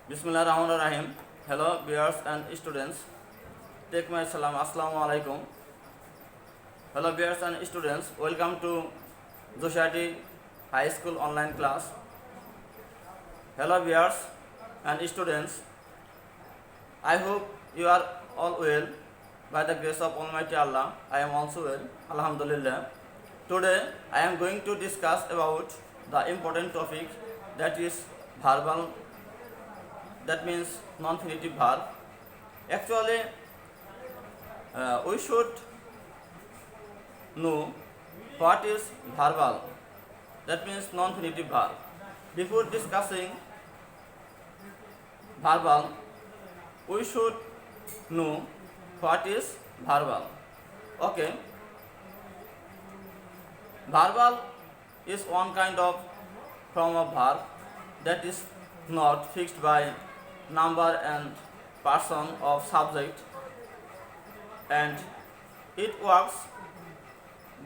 Bismillahirrahmanirrahim. Hello, viewers and students. Take my salam. Assalamu alaikum. Hello, viewers and students. Welcome to Society High School online class. Hello, viewers and students. I hope you are all well. By the grace of Almighty Allah, I am also well. Alhamdulillah. Today, I am going to discuss about the important topic, that is verbal, that means non-infinitive verb. Actually, we should know what is verbal, that means non-infinitive verb. Before discussing verbal, we should know what is verbal. Okay, verbal is one kind of form of verb that is not fixed by number and person of subject, and it works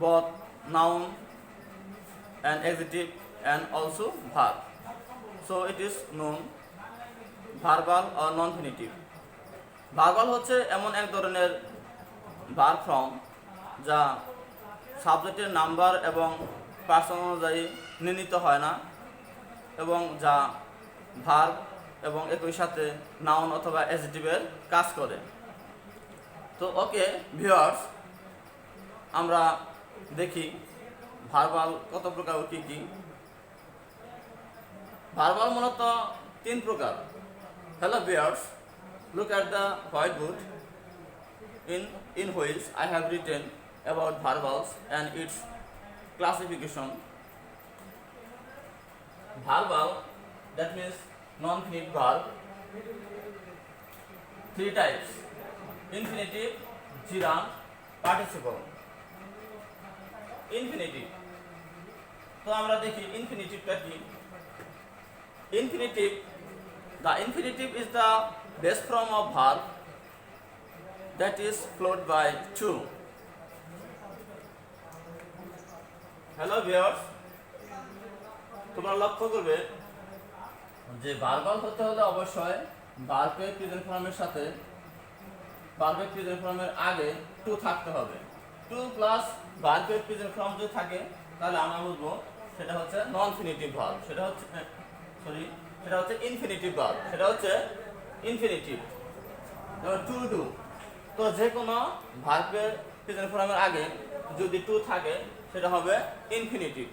both noun and adjective and also verb. So it is known verbal or non-infinitive. Verbal হচ্ছে এমন এক ধরনের verb form যা সাবজেক্টের number এবং person অনুযায়ী নির্ণীত হয় না, এবং যা ভার্ব এবং একই সাথে নাউন অথবা অ্যাডজেক্টিভের কাজ করে। তো ওকে ভিউয়ার্স, আমরা দেখি ভার্বাল কত প্রকার ও কী কী। ভার্বাল মূলত তিন প্রকার। Hello viewers, look at the whiteboard in which I have written about verbals and its classification. Verbal, that means non-infinitive verb, three types: infinitive, gerund, participle. Infinitive, তো আমরা দেখি ইনফিনিটিভটা কি। Infinitive, the infinitive is the base form of verb that is followed by to. Hello viewers, তোমরা লক্ষ্য করবে যে verbal হতে হলে অবশ্যই ভার্বের প্রেজেন্ট ফর্মের সাথে ভার্বের প্রেজেন্ট ফর্মের আগে টু থাকতে হবে। টু প্লাস ভার্বের প্রেজেন্ট ফর্ম যদি থাকে তাহলে আমরা বলবো সেটা হচ্ছে নন ইনফিনিটিভ ভার্ব, সেটা হচ্ছে ইনফিনিটিভ ভার্ব, সেটা হচ্ছে ইনফিনিটিভ। টু ডু, তো যে কোনো ভার্বের প্রেজেন্ট ফর্মের আগে যদি টু থাকে সেটা হবে ইনফিনিটিভ।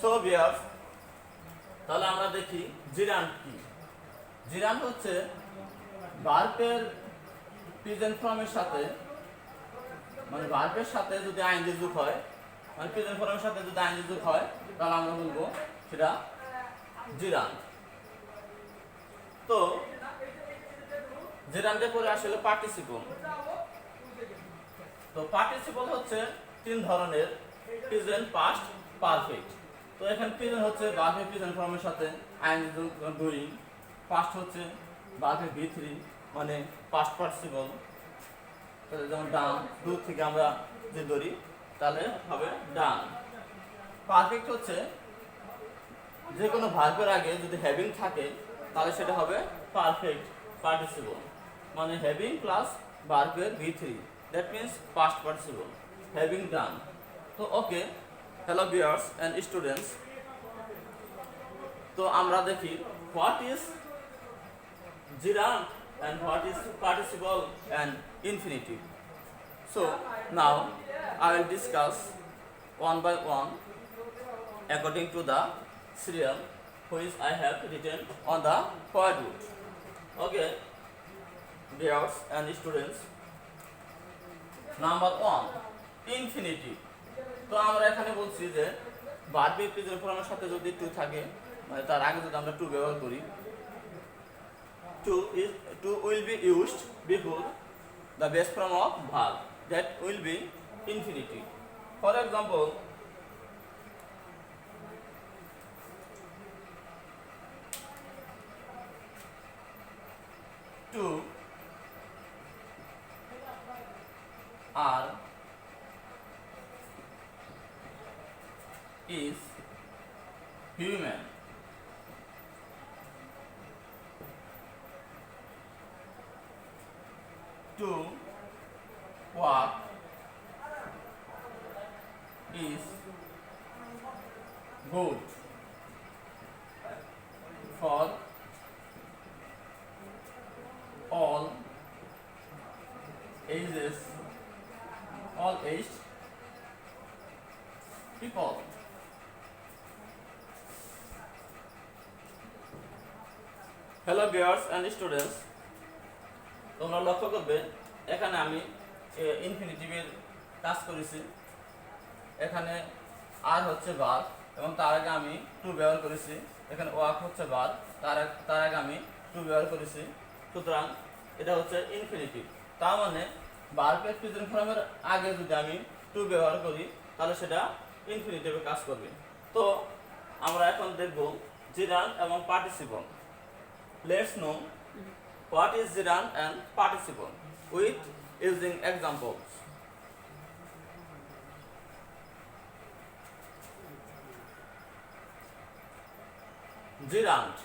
সো ভিউয়ার্স, তাহলে আমরা দেখি জিরান্ড কি। জিরান্ড হচ্ছে ভার্বের প্রেজেন্ট ফর্মের সাথে, মানে ভার্বের সাথে যদি আইএনজি যোগ হয়, মানে প্রেজেন্ট ফর্মের সাথে যদি আইএনজি যোগ হয় তাহলে আমরা বলবো সেটা জিরান্ড। তো জিরান্ডের পরে আসলে পার্টিসিপল। তো পার্টিসিপল হচ্ছে তিন ধরনের: প্রেজেন্ট, পাস্ট, পারফেক্ট। তো এখানে প্রেজেন্ট হচ্ছে ভার্বের প্রেজেন্ট ফর্মের সাথে আইএনজি ডুইং। পাস্ট হচ্ছে ভার্বের V3 মানে পাস্ট পার্টিসিপল, যেমন ডান, দূর থেকে আমরা যে ধরি তাহলে হবে ডান। পারফেক্ট হচ্ছে যে কোনো ভার্বের আগে যদি হ্যাভিং থাকে তাহলে সেটা হবে পারফেক্ট পার্টিসিপল, মানে হ্যাভিং প্লাস ভার্বের V3, that means past participle, having ডান। তো ওকে, হ্যালো ভিউয়ার্স অ্যান্ড স্টুডেন্টস, তো আমরা দেখি what is gerund and what is participle and infinitive. So now I will discuss one by one according to the serial which I have written on the whiteboard. Okay, viewers and students, number one, infinitive. তো আমরা এখানে বলছি যে ভার্বের present ফর্মের সাথে যদি two থাকে, মানে তার আগে যদি আমরা টু ব্যবহার করি, to will be used before the base form of verb, that will be infinitive. For example, to are is human. to walk is good for all ages, all aged people. Hello viewers and students, তোমরা লক্ষ্য করবে এখানে আমি ইনফিনিটিভের কাজ করেছি। এখানে আর হচ্ছে verb এবং তার আগে আমি টু ব্যবহার করেছি। এখানে ওয়াক হচ্ছে ভার্ব, তার আগে আমি টু ব্যবহার করেছি। সুতরাং এটা হচ্ছে ইনফিনিটিভ। তার মানে ভার্বের প্রেজেন্ট ফর্মের আগে যদি আমি টু ব্যবহার করি তাহলে সেটা ইনফিনিটিভে কাজ করবে। তো আমরা এখন দেখব জিরান্ড এবং participle. Let's know what is gerund and participle with using examples. Gerund.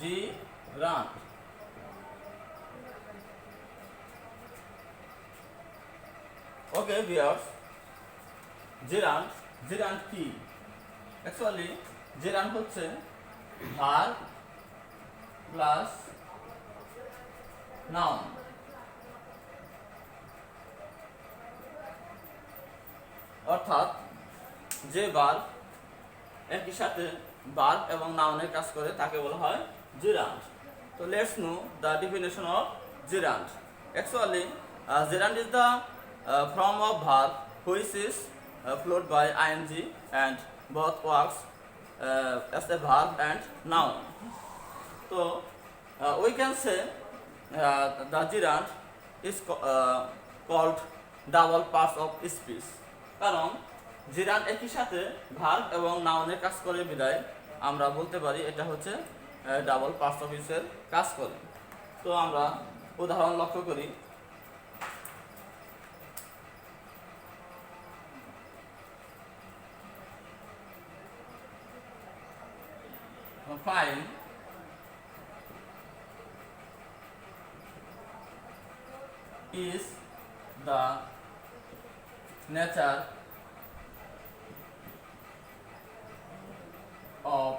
Gerund. Okay, viewers. Gerund কি? Actually gerund হচ্ছে ভার্ব প্লাস নাউন। অর্থাৎ যে ভার্ব একই সাথে ভার্ব এবং নাউনের কাজ করে তাকে বলা হয় gerund. তো let's know the definition of gerund. Actually gerund is the form of verb which is followed by ing and both works as a verb and noun. So we can say the gerund is called double parts of speech. কারণ gerund একই সাথে verb এবং নাউনের কাজ করে বিদায় আমরা বলতে পারি এটা হচ্ছে ডাবল পার্টস অফ স্পিচের কাজ করে। তো আমরা উদাহরণ লক্ষ্য করি। Fine is the nature of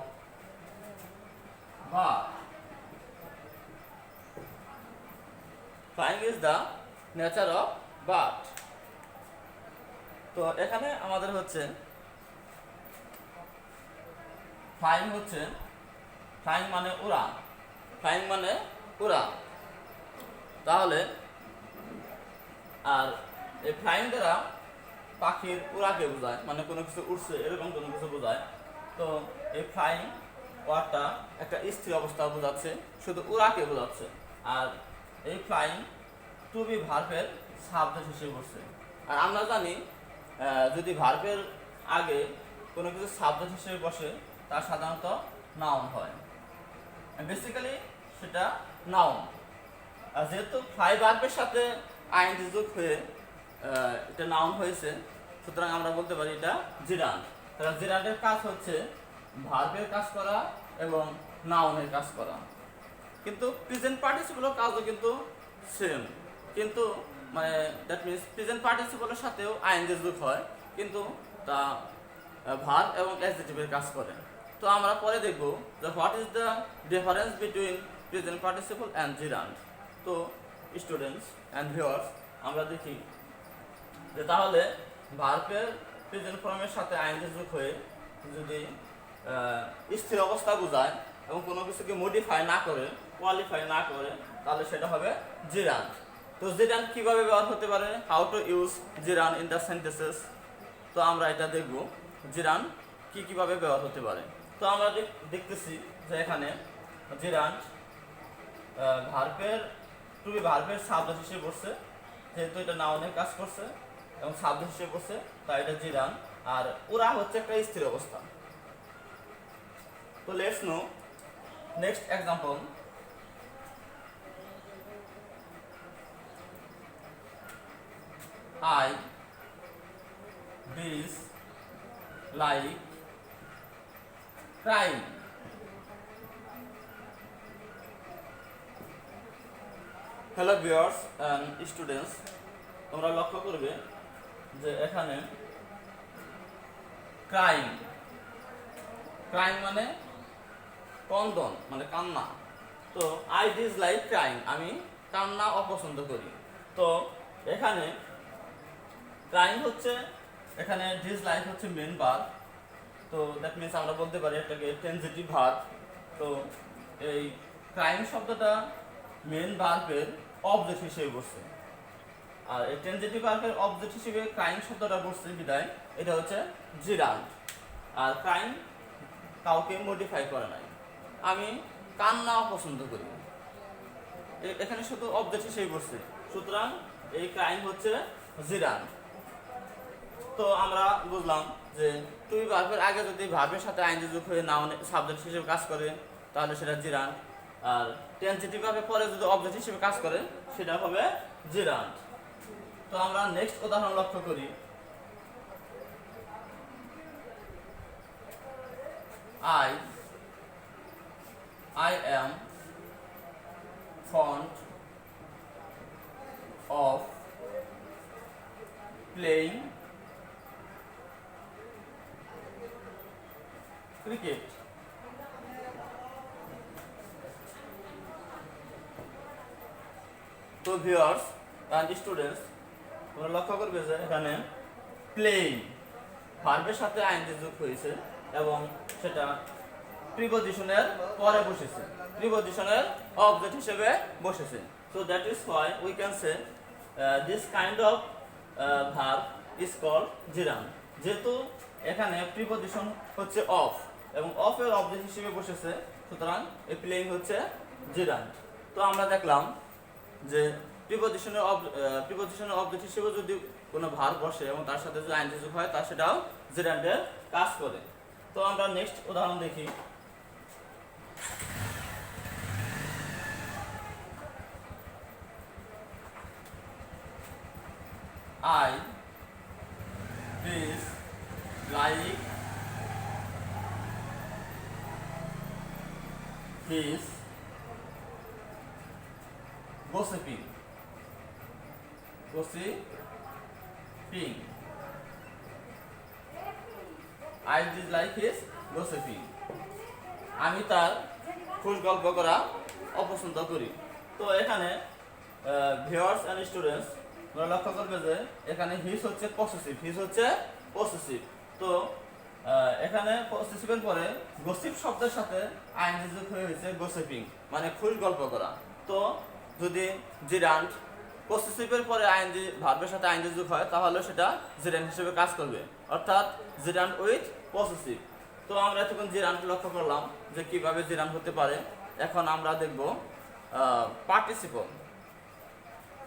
verb. Fine is the nature of verb. তো এখানে আমাদের হচ্ছে flying হচ্ছে flying মানে উড়া, flying মানে উড়া। তাহলে আর এই ফ্লাইং দ্বারা পাখির উড়াকে বোঝায়, মানে কোনো কিছু উড়ছে এরকম কোনো কিছু বোঝায়। তো এই ফ্লাইং ওয়ার্ডটা একটা স্থির অবস্থা বোঝাচ্ছে, শুধু উড়াকে বোঝাচ্ছে। আর এই ফ্লাইং টু বি ভার্বের সাবজেক্ট হিসেবে বসছে। আর আমরা জানি যদি ভার্বের আগে কোনো কিছু সাবজেক্ট হিসেবে বসে তা সাধারণত নাউন হয়, বেসিক্যালি সেটা নাউন। আর যেহেতু ফ্লাই ভার্বের সাথে আইএনজি যোগ হয়ে এটা নাউন হয়েছে, সুতরাং আমরা বলতে পারি এটা জিরান্ড। তাহলে জিরান্ডের কাজ হচ্ছে ভার্বের কাজ করা এবং নাউনের কাজ করা। কিন্তু প্রেজেন্ট পার্টিসিপলের কাজও কিন্তু সেম, কিন্তু মানে দ্যাট মিনস প্রেজেন্ট পার্টিসিপলের সাথেও আইএনজি যোগ হয়, কিন্তু তা ভার্ব এবং অ্যাডজেক্টিভের কাজ করে। তো আমরা পরে দেখব যে what is the difference between present participle and জিরান্ড। তো স্টুডেন্টস অ্যান্ড ভিউয়ার্স, আমরা দেখি যে তাহলে ভার্বের প্রেজেন্ট ফর্মের সাথে আইএনজি যোগ হয়ে যদি স্থির অবস্থা বোঝায় এবং কোনো কিছুকে মডিফাই না করে, কোয়ালিফাই না করে, তাহলে সেটা হবে জিরান্ড। তো জিরান্ড কিভাবে ব্যবহার হতে পারে, how to use জিরান্ড in the sentences. তো আমরা এটা দেখব জিরান্ড কিভাবে ব্যবহার হতে পারে। তো আমরা দেখতেছি যে এখানে জিরান্ড ভার্বের টু বি ভার্বের সাবজেক্ট হিসেবে বসছে, যেহেতু এটা নাউনের কাজ করছে এবং সাবজেক্ট হিসেবে বসছে তাই এটা জিরান্ড। আর উড়া হচ্ছে একটা স্থির অবস্থা। তো let's know next example. I dislike crying. Hello viewers and students, তোমরা লক্ষ্য করবে যে এখানে ক্রাইম ক্রাইম মানে কন্দন, মানে কান্না। তো আই ডিসলাইক ক্রাইম, আমি কান্না অপছন্দ করি। তো এখানে ক্রাইম হচ্ছে, এখানে ডিসলাইক হচ্ছে মেন ভার্ব। তো দ্যাট মিনস আমরা বলতে পারি এটাকে ট্রানজিটিভ ভার্ব। তো এই ক্রাইম শব্দটা মেন ভার্বের অবজেক্ট হিসেবে বসছে, আর এই ট্রানজিটিভ ভার্বের অবজেক্ট হিসেবে ক্রাইম শব্দটা বসছে বিদায় এটা হচ্ছে জিরান্ড। আর ক্রাইম কাউকে মডিফাই করে নাই। আমি কান্না পছন্দ করি, এখানে শুধু অবজেক্ট হিসেবে বসছে, সুতরাং এই ক্রাইম হচ্ছে জিরান্ড। তো আমরা বুঝলাম যে টু বি ভার্বের আগে যদি ভার্বের সাথে আইনজি যোগ হয়ে নাউন সাবজেক্ট হিসেবে কাজ করে তাহলে সেটা জিরান্ড, আর ট্রানজিটিভ ভার্বের পরে যদি অবজেক্ট হিসেবে কাজ করে সেটা হবে জিরান্ড। তো আমরা নেক্সট উদাহরণ লক্ষ্য করি। I am fond of playing cricket. তো ভিউয়ার্স এন্ড স্টুডেন্টস, তোমরা লক্ষ্য করবে যে এখানে প্লেইং ভার্বের সাথে আইনজি যোগ হয়েছে এবং সেটা প্রিপজিশনের পরে বসেছে, প্রিপজিশনের অবজেক্ট হিসেবে বসেছে। So that is why we can say this kind of verb is called gerund. যেহেতু এখানে প্রিপজিশন হচ্ছে অফ এবং অফ এর অবজেক্ট হিসেবে বসেছে, সুতরাং এই প্লেইং হচ্ছে জিরান্ড। তো আমরা দেখলাম যে প্রিপজিশনের অবজেক্ট হিসেবে যদি কোনো ভার্ব বসে এবং তার সাথে যদি আইনজি যোগ হয় তা সেটাও জিরান্ডের কাজ করে। তো আমরা নেক্সট উদাহরণ দেখি। I dislike his gossiping. I dislike his gossiping. আমি তার খুশ গল্প করা অপছন্দ করি। তো এখানে ভিউয়ার্স এন্ড স্টুডেন্টস, তোমরা লক্ষ্য করবে যে এখানে হিজ হচ্ছে পসেসিভ। তো এখানে পসেসিভের পরে গসিপ শব্দের সাথে আইএনজি যোগ হয়েছে গসিপিং, মানে খুশ গল্প করা। তো যদি জিরান্ড পসেসিভের পরে আইএনজি ভার্বের সাথে আইএনজি যোগ হয় তাহলে সেটা জিরান্ড হিসেবে কাজ করবে, অর্থাৎ জিরান্ড উইথ পসেসিভ। তো আমরা এতক্ষণ জিরান্ড লক্ষ্য করলাম যে কিভাবে জিরান্ড হতে পারে। এখন আমরা দেখব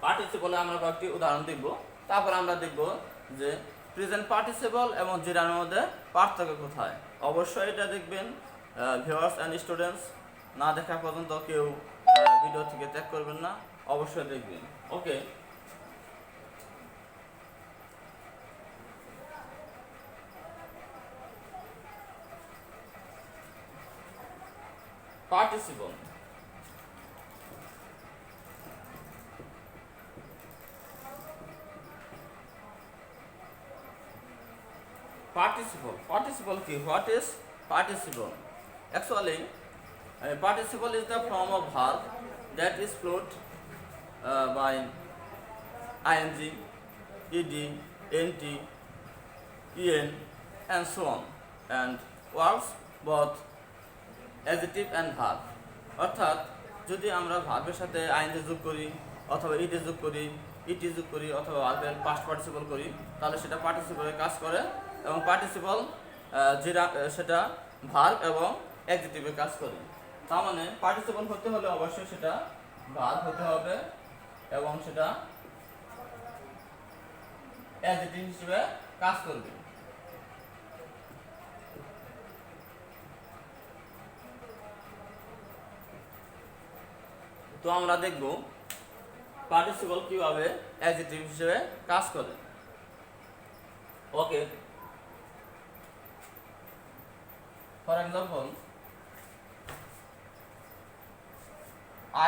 পার্টিসিপলে আমরা কয়েকটি উদাহরণ দেখব, তারপর আমরা দেখব যে প্রেজেন্ট পার্টিসিপল এবং জিরান্ডের মধ্যে পার্থক্য কোথায়। অবশ্যই এটা দেখবেন ভিউয়ার্স এন্ড স্টুডেন্টস, না দেখা পর্যন্ত কেউ ভিডিও থেকে ত্যাগ করবেন না, অবশ্যই দেখবেন। ওকে, পার্টিসিপল। Participle কি? What is participle? Actually, participle is the form of verb that is followed by ing, ed, nt, en, and so on, and works both adjective and verb. অর্থাৎ যদি আমরা ভার্বের সাথে আইএনজি যোগ করি অথবা ইড যোগ করি, ইটি যোগ করি অথবা ভার্বের পাস্ট পার্টিসিপল করি তাহলে সেটা পার্টিসিপলের কাজ করে, এবং পার্টিসিপল সেটা ভার্ব এবং অ্যাডজেক্টিভের কাজ করে। তার মানে পার্টিসিপল হতে হলে অবশ্যই সেটা ভার্ব হতে হবে এবং সেটা অ্যাডজেক্টিভ হিসেবে কাজ করবে। তো আমরা দেখব পার্টিসিপল কিভাবে অ্যাডজেক্টিভ হিসেবে কাজ করে। Okay, for example,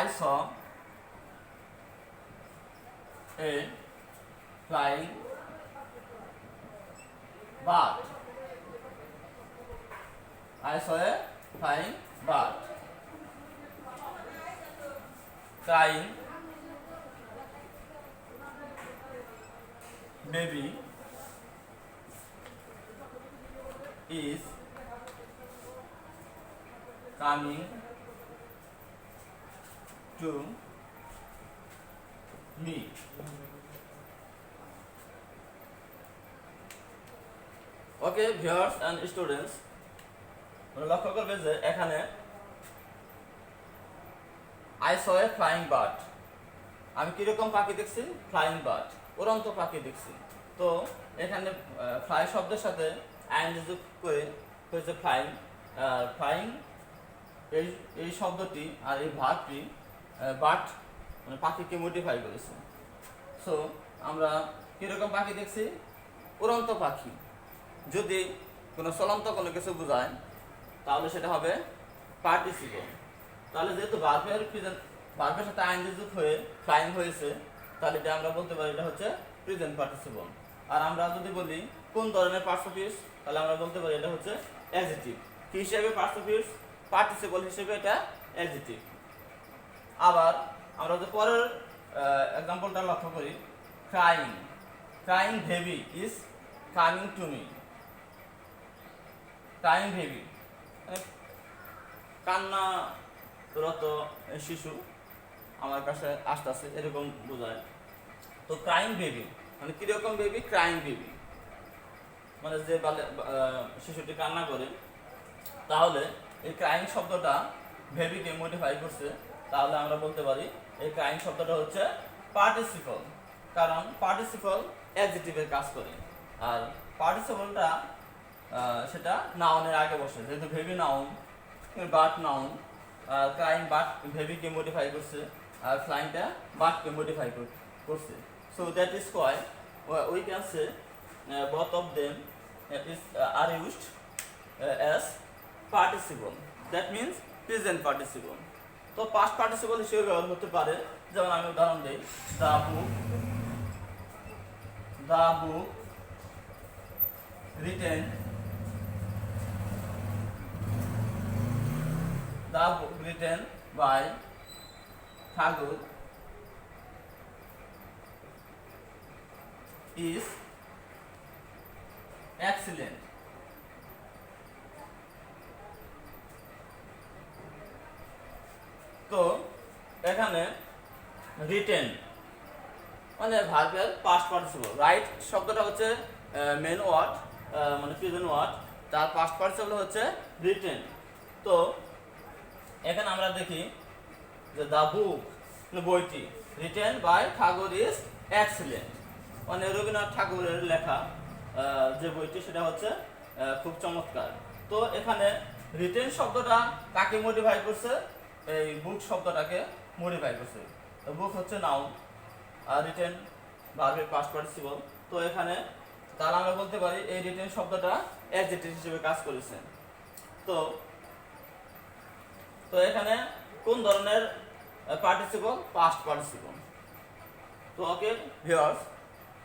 I saw a flying bird. I saw a flying bird. Crying baby is coming to me. Okay viewers and students, লক্ষ্য করবে যে এখানে I saw a flying bird, আমি কিরকম পাখি দেখছি? ফ্লাইং বার্ড, উড়ন্ত পাখি দেখছি। তো এখানে ফ্লাই শব্দের সাথে আইএনজি যোগ করে হয়েছে ফ্লাইং। ফ্লাইং এই শব্দটি আর এই ভার্বটি বার্ড মানে পাখিকে মডিফাই করেছে। সো আমরা কিরকম পাখি দেখছি? উড়ন্ত পাখি। যদি কোনো চলন্ত কোনো কিছু বোঝায় তাহলে সেটা হবে পার্টিসিপল। তাহলে যেহেতু ভার্বের সাথে আইএনজি যোগ হয়ে ফ্লাইং হয়েছে, তাহলে এটা আমরা বলতে পারি এটা হচ্ছে প্রেজেন্ট পার্টিসিপল। আর আমরা যদি বলি কোন ধরনের পার্টস অফ স্পিচ, তাহলে আমরা বলতে পারি এটা হচ্ছে অ্যাডজেক্টিভ। কি হিসেবে পার্টস অফ স্পিচ? পার্টিসিপল হিসেবে এটা অ্যাডজেক্টিভ। আবার আমরা যদি পরের এক্সাম্পলটা লক্ষ্য করি, crying, crying baby is coming to me. Crying baby কান্নারত শিশু আমার কাছে আসতেছে, এরকম বোঝায়। তো ক্রাইং বেবি মানে কিরকম বেবি? ক্রাইং বেবি মানে যে শিশুটি কান্না করে। তাহলে এই ক্রাইং শব্দটা বেবিকে মডিফাই করছে, তাহলে আমরা বলতে পারি এই ক্রাইং শব্দটা হচ্ছে পার্টিসিপল, কারণ পার্টিসিপল অ্যাডজেক্টিভের কাজ করে। আর পার্টিসিপলটা সেটা নাউনের আগে বসে, যেহেতু baby noun, bird noun, crying bird বেবিকে মডিফাই করছে, আর ফ্লাইংটা বার্ডকে মডিফাই করছে। So that is why we can say both of them are used as participle, that means present participle. তো past participle হিসেবে ব্যবহার হতে পারে, যেমন আমি উদাহরণ দেই, the book written by Thakur is excellent. তো এখানে রিটেন মানে ভার্বের পাস্ট পার্টিসিপল। রাইট শব্দটা হচ্ছে মেন ওয়ার্ড মানে প্রেজেন্ট ওয়ার্ড, তার পাস্ট পার্টিসিপল হচ্ছে রিটেন। তো এখানে আমরা দেখি যে দ্য বুক বইটি written by Tagore is excellent, মানে রবীন্দ্রনাথ ঠাকুরের লেখা যে বইটি সেটা হচ্ছে খুব চমৎকার। তো এখানে রিটেন শব্দটা কাকে মডিফাই করছে? এই বুক শব্দটাকে মডিফাই করছে। তো বুক হচ্ছে নাউন আর রিটেন ভার্বের পাস্ট পার্টিসিপল। তো এখানে তাহলে আমরা বলতে পারি এই রিটেন শব্দটা অ্যাডজেক্টিভ হিসেবে কাজ করেছে। তো তো এখানে কোন ধরনের পার্টিসিপল? Past participle. তো ওকে ভিউয়ার্স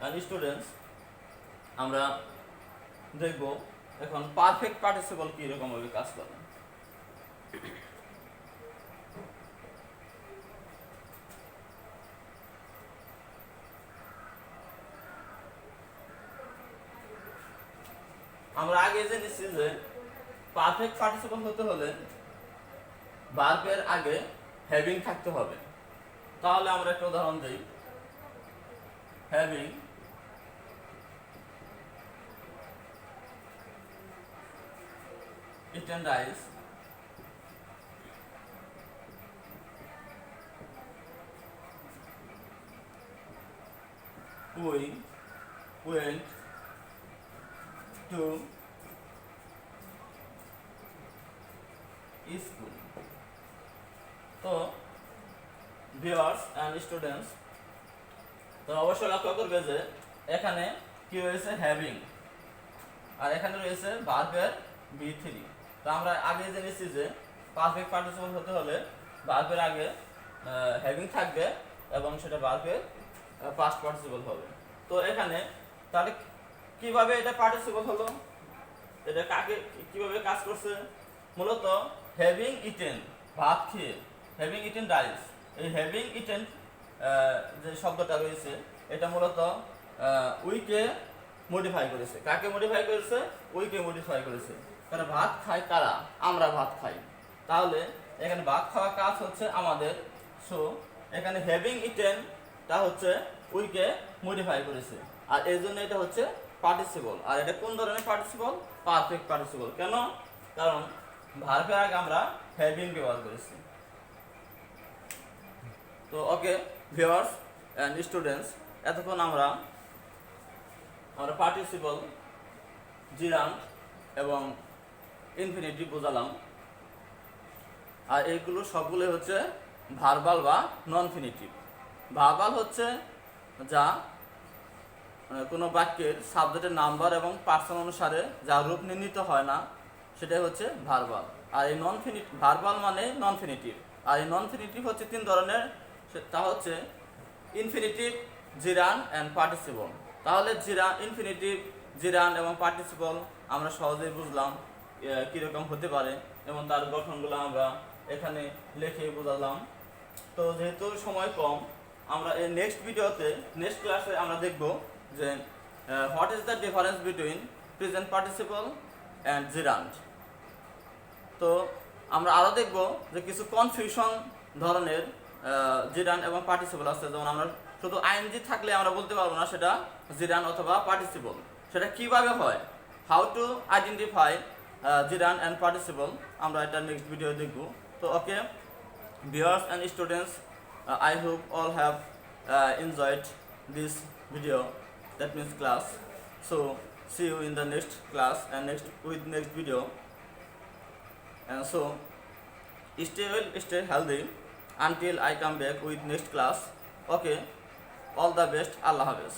এন্ড স্টুডেন্টস, আমরা দেখব এখন পারফেক্ট পার্টিসিপল কি রকম ভাবে কাজ করে। আমরা আগে জেনেছি যে পারফেক্ট পার্টিসিপল হতে হলে ভার্বের আগে হ্যাভিং থাকতে হবে। তাহলে আমরা একটা উদাহরণ দেই, having eaten rice we went to school. তো ভিউয়ার্স এন্ড স্টুডেন্টস, তো অবশ্যই লক্ষ্য করবে যে এখানে কি রয়েছে? হ্যাভিং, আর এখানে রয়েছে ভার্বের V3। তো আমরা আগে জেনেছি যে পারফেক্ট পার্টিসিপল হতে হলে ভার্বের আগে হ্যাভিং থাকবে এবং সেটা ভার্বের পাস্ট পার্টিসিপল হবে। তো এখানে তাহলে কিভাবে এটা পার্টিসিপল হলো, এটা কাকে কিভাবে কাজ করছে, মূলত হ্যাভিং ইটেন, ভাত খেয়ে, হ্যাভিং ইটেন রাইস, এই হ্যাভিং ইটেন যে শব্দটা রয়েছে এটা মূলত উইকে মডিফাই করেছে। কাকে মডিফাই করেছে? উইকে মডিফাই করেছে। কারণ ভাত খাই কারা? আমরা ভাত খাই। তাহলে এখানে ভাত খাওয়া কাজ হচ্ছে আমাদের। সো এখানে হ্যাভিং ইটেন তা হচ্ছে উইকে মডিফাই করেছে, আর এই জন্য এটা হচ্ছে পার্টিসিপল। আর এটা কোন ধরনের পার্টিসিপল? Perfect participle. কেন? কারণ ভার্বের আগে আমরা হ্যাভিং ব্যবহার করেছি। তো ওকে ভিউয়ার্স অ্যান্ড স্টুডেন্টস, এতক্ষণ আমরা পার্টিসিপল, জিরান্ট এবং ইনফিনিটিভ বোঝালাম। আর এইগুলো সবগুলোই হচ্ছে ভার্বাল বা নন ফিনিটিভ। ভার্বাল হচ্ছে যা কোনো বাক্যের সাবজেক্টের নাম্বার এবং পার্সন অনুসারে যা রূপ নির্ণীত হয় না, সেটাই হচ্ছে ভার্বাল। আর এই নন ফিনিটিভ, ভার্বাল মানে নন ফিনিটিভ। আর এই নন ফিনিটিভ হচ্ছে তিন ধরনের, তা হচ্ছে ইনফিনিটিভ, জিরান অ্যান্ড পার্টিসিপল। তাহলে ইনফিনিটিভ, জিরান এবং পার্টিসিপল আমরা সহজেই বুঝলাম কীরকম হতে পারে, এবং তার গঠনগুলো আমরা এখানে লিখে বোঝালাম। তো যেহেতু সময় কম, আমরা এই নেক্সট ভিডিওতে, নেক্সট ক্লাসে আমরা দেখব যে what is the difference between present participle and gerund. তো আমরা আরও দেখব যে কিছু কনফিউশন ধরনের জিরান এবং পার্টিসিপল আছে। যেমন আমরা শুধু আইএনজি থাকলে আমরা বলতে পারবো না সেটা জিরান অথবা পার্টিসিপল। সেটা কিভাবে হয়, how to identify gerund and participle, আমরা এটা নেক্সট ভিডিও দেখব। তো ওকে viewers and students, I hope all have enjoyed this video, that means class. So see you in the next class and next video, and so stay well, stay healthy until I come back with next class. Okay, all the best. Allah Hafiz.